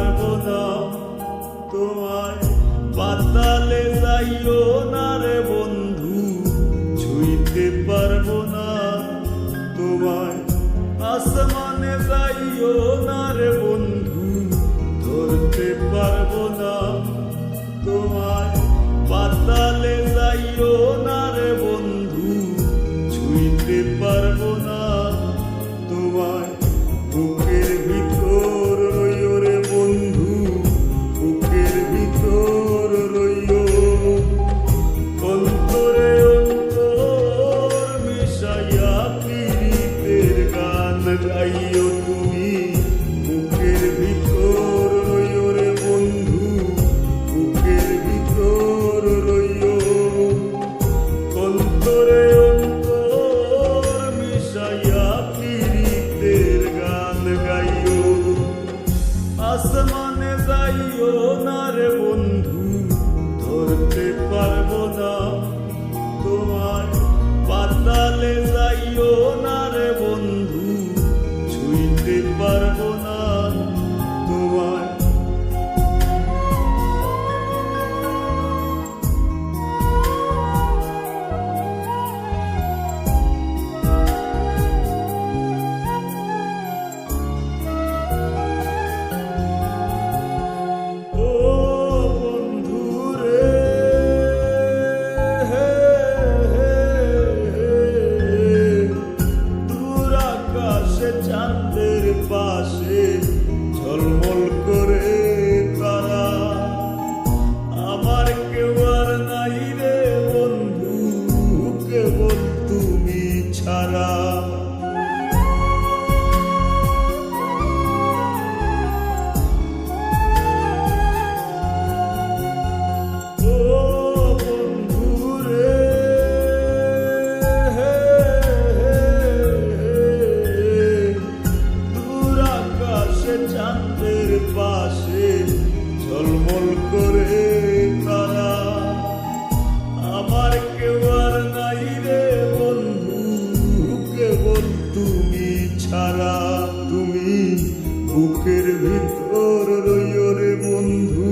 পারবো না তোমায়, পাতালে যাইও না রে বন্ধু, ছুঁইতে পারবো না তোমায়, আসমানে যাইও না রে বন্ধু, ধরতে পারবো না তোমায়, পাতালে যাইও না রে বন্ধু, ছুঁইতে পারবো না তোমায়, বুকের ভিতর রইও রে বন্ধু, বুকের ভিতর রইও, অন্তরে অন্তর মিশাইয়া পীড়িতের গান গাইও তুমি, বুকের ভিতর রইও রে বন্ধু, বুকের ভিতর রইও, অন্তরে অন্তর মিশাইয়া পীড়িতের গান গাইও, আসমানে যাইও না রে বন্ধু, ধরতে পারবো না তোমায়, পাতালে যাইও না রে বন্ধু, ছুঁইতে পারবো না তোমায়। চাঁদের পাশে ঝলমল করে তারা, আমার কেউ আর নাই রে বন্ধু, কেবল তুমি ছাড়া, ও বন্ধু রে চাঁদের পাশে ঝলমল করে তারা, আমার কেউ আর নাই রে বন্ধু, কেবল তুমি ছাড়া, তুমি বুকের ভিতর রইও রে বন্ধু,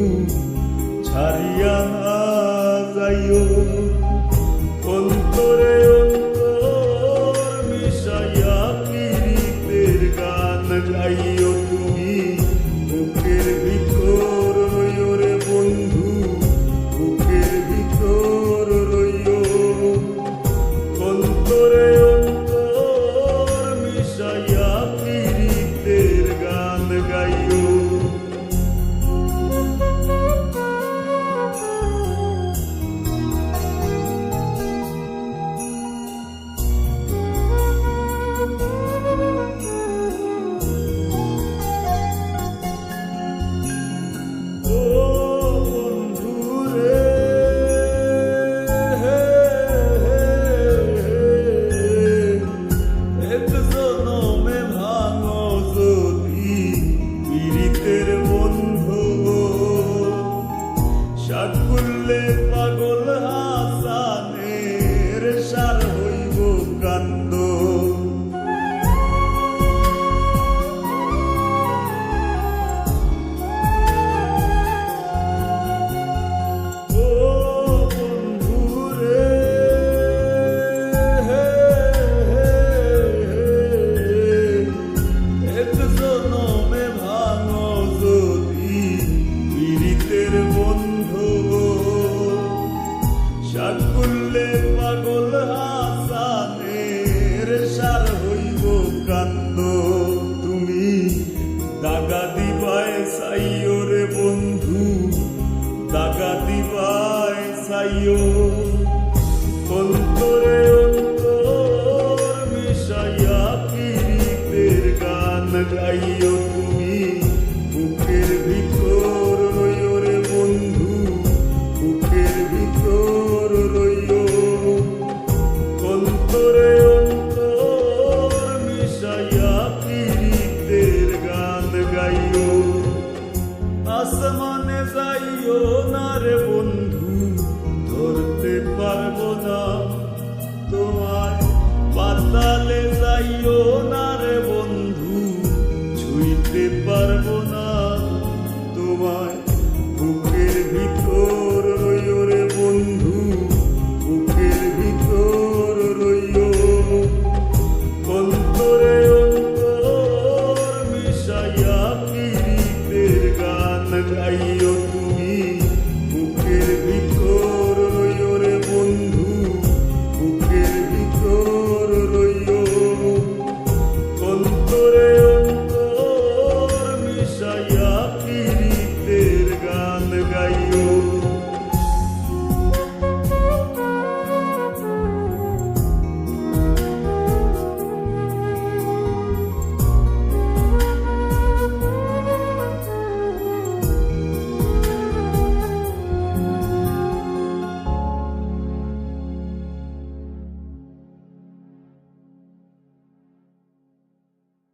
ছাড়িয়া না যাইও, অন্তরে অন্তর মিশাইয়া পীড়িতের গান গাইও তুমি, বুকের ভিতর রইও রে বন্ধু। যাইও